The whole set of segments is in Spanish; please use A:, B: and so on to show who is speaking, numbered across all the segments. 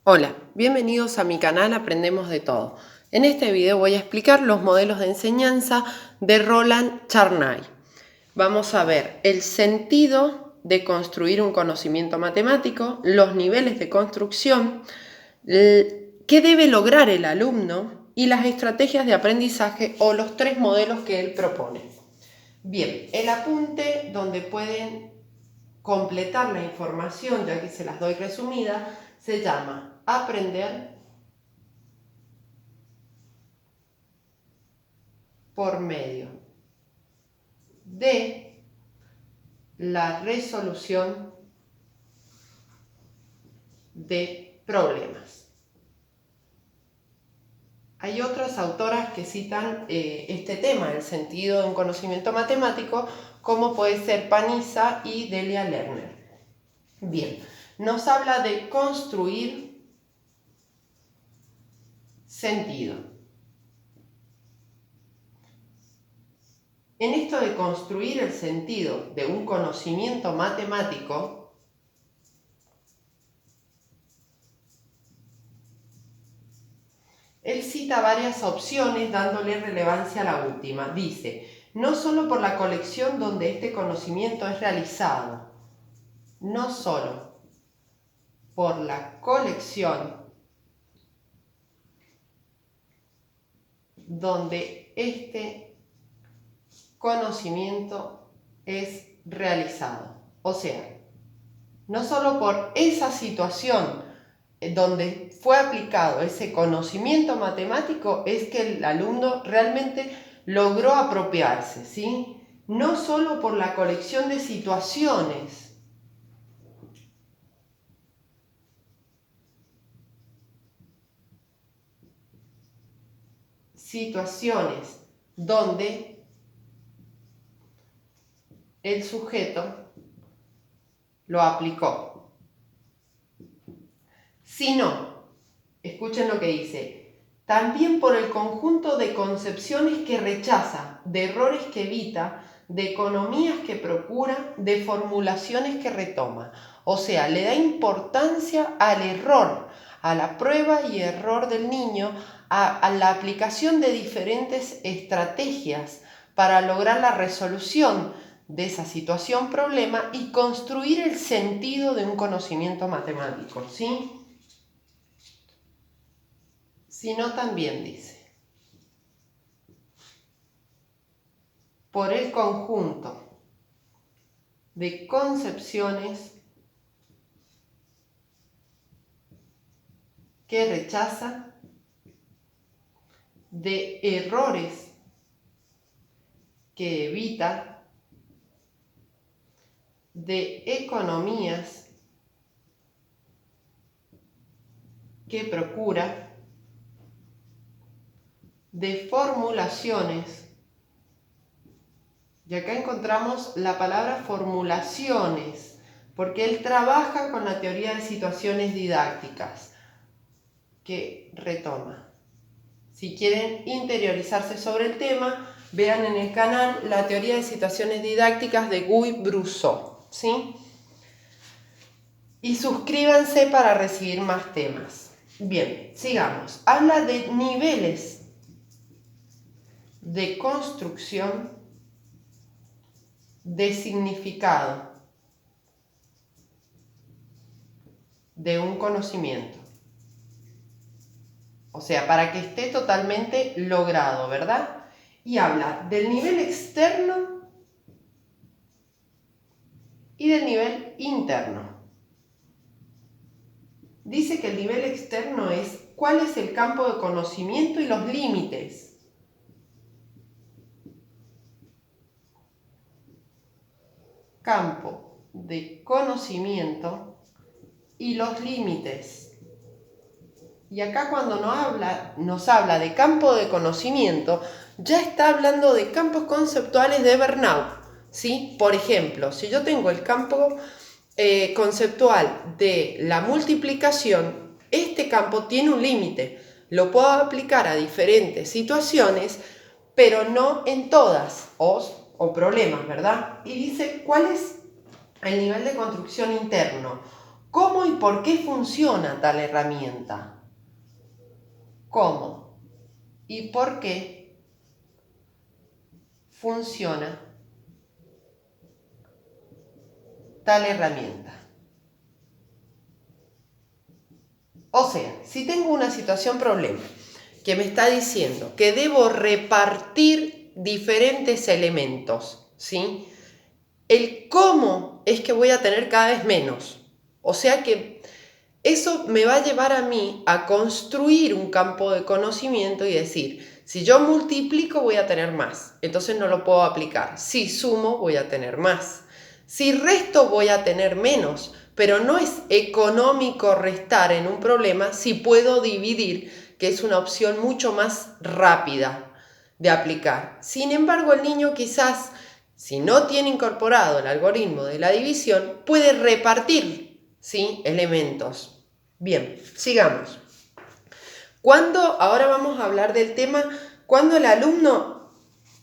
A: Hola, bienvenidos a mi canal Aprendemos de Todo. En este video voy a explicar los modelos de enseñanza de Roland Charnay. Vamos a ver el sentido de construir un conocimiento matemático, los niveles de construcción, qué debe lograr el alumno y las estrategias de aprendizaje o los 3 modelos que él propone. Bien, el apunte donde pueden completar la información, ya que se las doy resumida, se llama Aprender por medio de la resolución de problemas. Hay otras autoras que citan este tema, el sentido de un conocimiento matemático, como puede ser Paniza y Delia Lerner. Bien, nos habla de construir sentido. En esto de construir el sentido de un conocimiento matemático, él cita varias opciones dándole relevancia a la última. Dice, no solo por la colección donde este conocimiento es realizado, no solo por la colección donde este conocimiento es realizado. O sea, no solo por esa situación donde fue aplicado ese conocimiento matemático es que el alumno realmente logró apropiarse, ¿sí? No solo por la colección de situaciones donde el sujeto lo aplicó, sino, escuchen lo que dice, también por el conjunto de concepciones que rechaza, de errores que evita, de economías que procura, de formulaciones que retoma. O sea, le da importancia al error, a la prueba y error del niño, a la aplicación de diferentes estrategias para lograr la resolución de esa situación problema y construir el sentido de un conocimiento matemático, ¿sí? Sino también dice, por el conjunto de concepciones que rechaza, de errores que evita, de economías que procura, de formulaciones, y acá encontramos la palabra formulaciones, porque él trabaja con la teoría de situaciones didácticas, que retoma. Si quieren interiorizarse sobre el tema, vean en el canal la teoría de situaciones didácticas de Guy-Brousseau, ¿sí? Y suscríbanse para recibir más temas. Bien, sigamos. Habla de niveles de construcción de significado de un conocimiento. O sea, para que esté totalmente logrado, ¿verdad? Y habla del nivel externo y del nivel interno. Dice que el nivel externo es cuál es el campo de conocimiento y los límites. Campo de conocimiento y los límites. Y acá cuando nos habla de campo de conocimiento, ya está hablando de campos conceptuales de Bernoulli, ¿sí? Por ejemplo, si yo tengo el campo conceptual de la multiplicación, este campo tiene un límite. Lo puedo aplicar a diferentes situaciones, pero no en todas, o problemas, ¿verdad? Y dice, ¿cuál es el nivel de construcción interno? ¿Cómo y por qué funciona tal herramienta? ¿Cómo y por qué funciona tal herramienta? O sea, si tengo una situación problema que me está diciendo que debo repartir diferentes elementos, ¿sí? El cómo es que voy a tener cada vez menos. O sea que eso me va a llevar a mí a construir un campo de conocimiento y decir, si yo multiplico voy a tener más, entonces no lo puedo aplicar. Si sumo voy a tener más. Si resto voy a tener menos, pero no es económico restar en un problema si puedo dividir, que es una opción mucho más rápida de aplicar. Sin embargo, el niño quizás, si no tiene incorporado el algoritmo de la división, puede repartir, ¿sí?, elementos. Bien, sigamos. Ahora vamos a hablar del tema cuando el alumno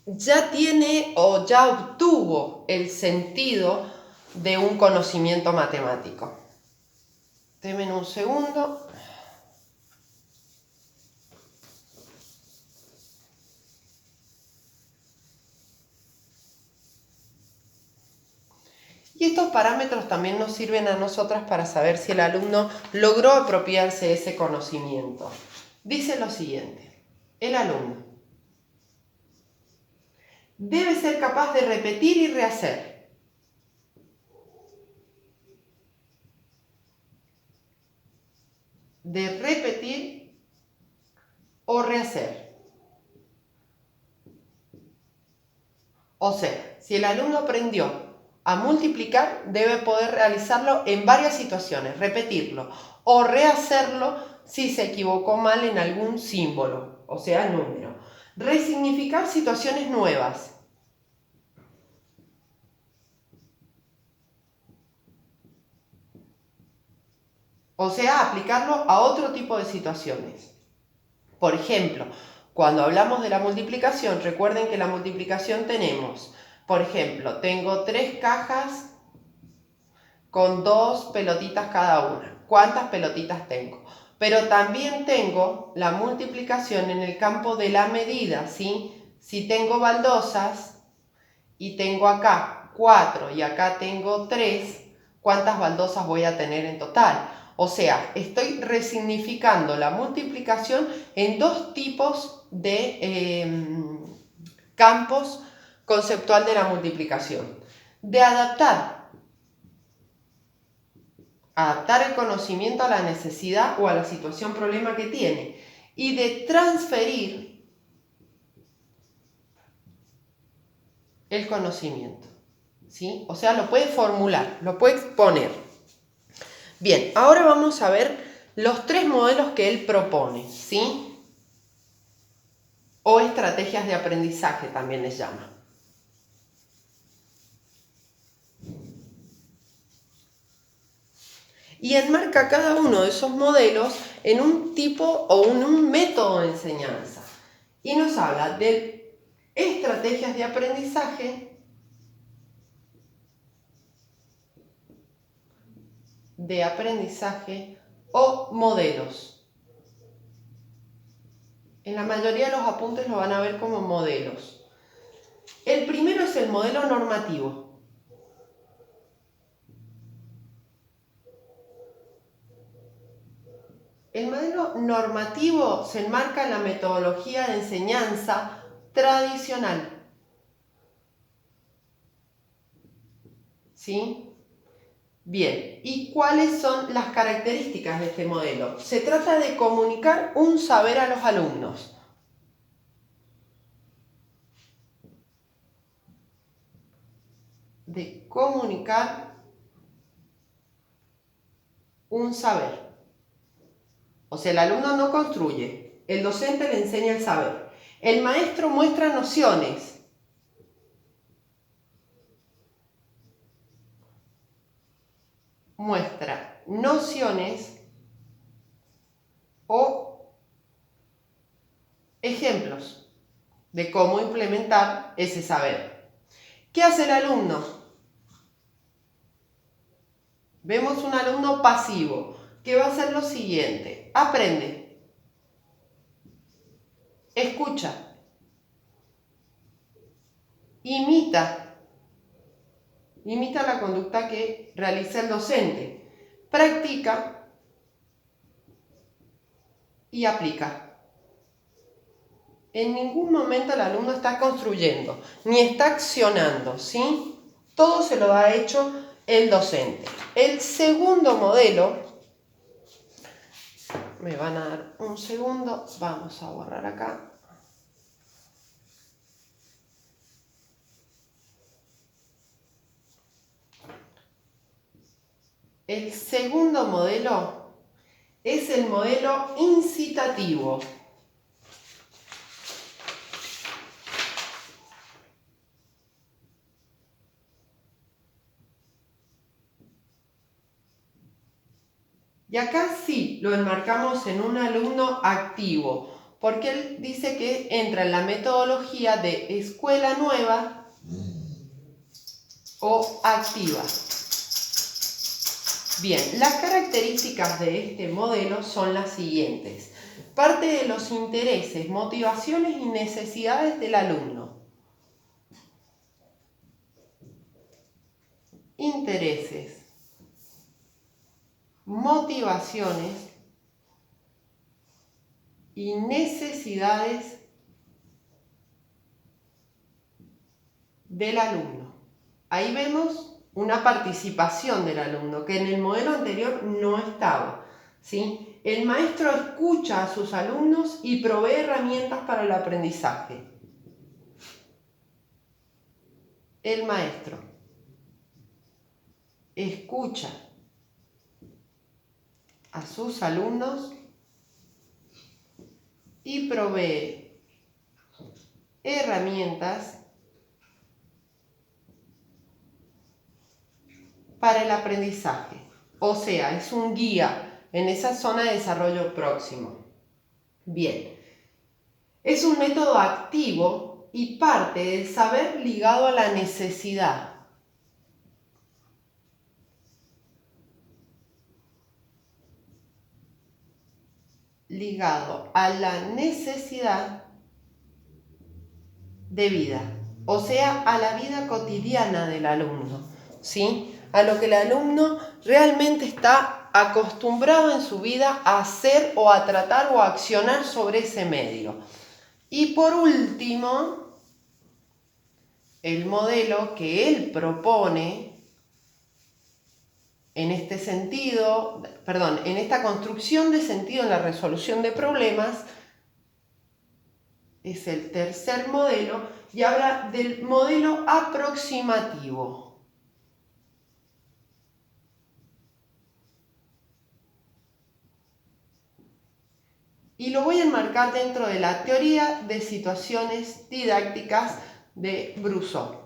A: ya tiene o ya obtuvo el sentido de un conocimiento matemático. Denme un segundo. Y estos parámetros también nos sirven a nosotras para saber si el alumno logró apropiarse de ese conocimiento. Dice lo siguiente: el alumno debe ser capaz de repetir y rehacer. De repetir o rehacer. O sea, si el alumno aprendió a multiplicar, debe poder realizarlo en varias situaciones, repetirlo o rehacerlo si se equivocó mal en algún símbolo, o sea, número. Resignificar situaciones nuevas. O sea, aplicarlo a otro tipo de situaciones. Por ejemplo, cuando hablamos de la multiplicación, recuerden que la multiplicación tenemos, por ejemplo, tengo 3 cajas con 2 pelotitas cada una. ¿Cuántas pelotitas tengo? Pero también tengo la multiplicación en el campo de la medida, ¿sí? Si tengo baldosas y tengo acá 4 y acá tengo 3, ¿cuántas baldosas voy a tener en total? O sea, estoy resignificando la multiplicación en 2 tipos de campos conceptual de la multiplicación. De adaptar el conocimiento a la necesidad o a la situación problema que tiene, y de transferir el conocimiento, ¿sí? O sea, lo puede formular, lo puede exponer. Bien, ahora vamos a ver los 3 modelos que él propone, ¿sí? O estrategias de aprendizaje también les llama. Y enmarca cada uno de esos modelos en un tipo o en un método de enseñanza. Y nos habla de estrategias de aprendizaje, o modelos. En la mayoría de los apuntes lo van a ver como modelos. El primero es el modelo normativo. El modelo normativo se enmarca en la metodología de enseñanza tradicional. ¿Sí? Bien, ¿y cuáles son las características de este modelo? Se trata de comunicar un saber a los alumnos. De comunicar un saber. O sea, el alumno no construye, el docente le enseña el saber. El maestro muestra nociones. Muestra nociones o ejemplos de cómo implementar ese saber. ¿Qué hace el alumno? Vemos un alumno pasivo que va a hacer lo siguiente: aprende, escucha, imita la conducta que realiza el docente, practica y aplica. En ningún momento el alumno está construyendo, ni está accionando, ¿sí? Todo se lo ha hecho el docente. El segundo modelo, me van a dar un segundo, vamos a borrar acá. El segundo modelo es el modelo incitativo. Y acá sí lo enmarcamos en un alumno activo, porque él dice que entra en la metodología de escuela nueva o activa. Bien, las características de este modelo son las siguientes. Parte de los intereses, motivaciones y necesidades del alumno. Intereses, motivaciones y necesidades del alumno. Ahí vemos una participación del alumno que en el modelo anterior no estaba, ¿sí? El maestro escucha a sus alumnos y provee herramientas para el aprendizaje. El maestro escucha a sus alumnos y provee herramientas para el aprendizaje. O sea, es un guía en esa zona de desarrollo próximo. Bien, es un método activo y parte del saber ligado a la necesidad. Ligado a la necesidad de vida, o sea, a la vida cotidiana del alumno, ¿sí? A lo que el alumno realmente está acostumbrado en su vida a hacer o a tratar o a accionar sobre ese medio. Y por último, el modelo que él propone en este sentido, en esta construcción de sentido en la resolución de problemas, es el tercer modelo y habla del modelo aproximativo. Y lo voy a enmarcar dentro de la teoría de situaciones didácticas de Brousseau.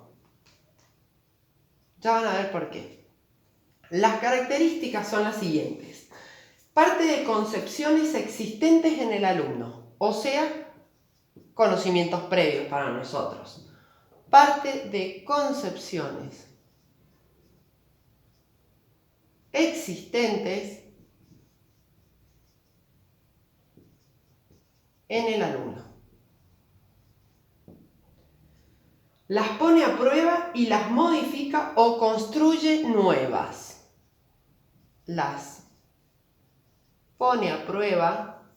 A: Ya van a ver por qué. Las características son las siguientes. Parte de concepciones existentes en el alumno, o sea, conocimientos previos para nosotros. Parte de concepciones existentes en el alumno. Las pone a prueba y las modifica o construye nuevas. Las pone a prueba,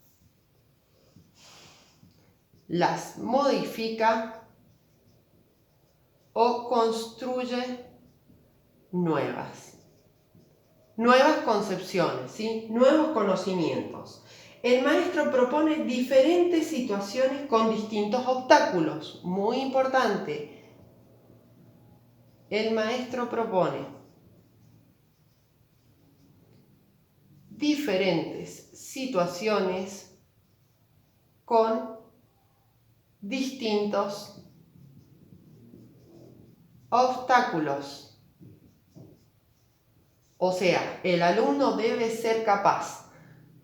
A: las modifica o construye nuevas. Nuevas concepciones, ¿sí? Nuevos conocimientos. El maestro propone diferentes situaciones con distintos obstáculos. Muy importante. El maestro propone diferentes situaciones con distintos obstáculos. O sea, el alumno debe ser capaz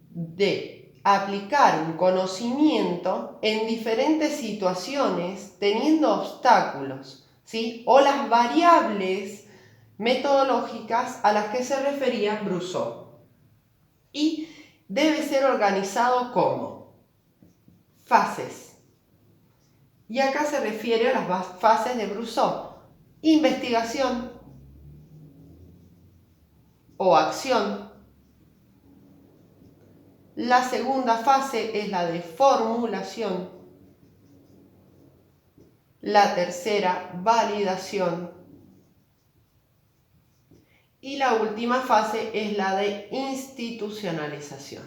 A: de aplicar un conocimiento en diferentes situaciones teniendo obstáculos, ¿sí? O las variables metodológicas a las que se refería Brousseau. Y debe ser organizado como fases. Y acá se refiere a las fases de Brousseau: investigación o acción. La segunda fase es la de formulación. La tercera, validación. Y la última fase es la de institucionalización.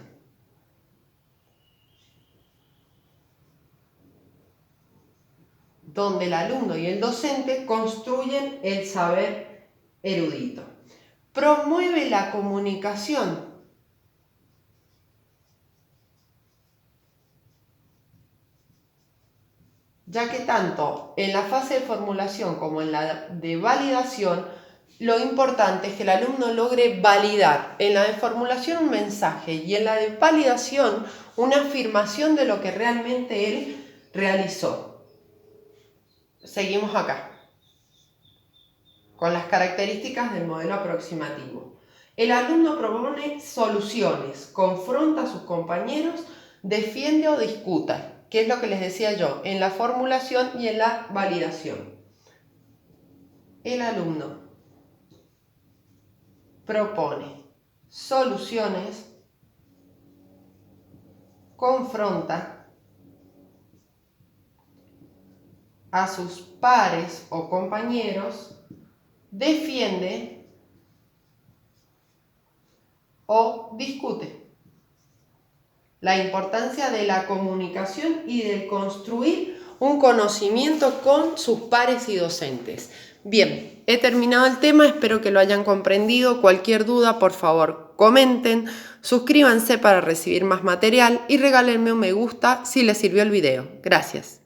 A: Donde el alumno y el docente construyen el saber erudito. Promueve la comunicación. Ya que tanto en la fase de formulación como en la de validación, lo importante es que el alumno logre validar en la de formulación un mensaje y en la de validación una afirmación de lo que realmente él realizó. Seguimos acá con las características del modelo aproximativo. El alumno propone soluciones, confronta a sus compañeros, defiende o discuta, que es lo que les decía yo, en la formulación y en la validación. El alumno propone soluciones, confronta a sus pares o compañeros, defiende o discute. La importancia de la comunicación y de construir un conocimiento con sus pares y docentes. Bien, he terminado el tema, espero que lo hayan comprendido. Cualquier duda, por favor, comenten, suscríbanse para recibir más material y regálenme un me gusta si les sirvió el video. Gracias.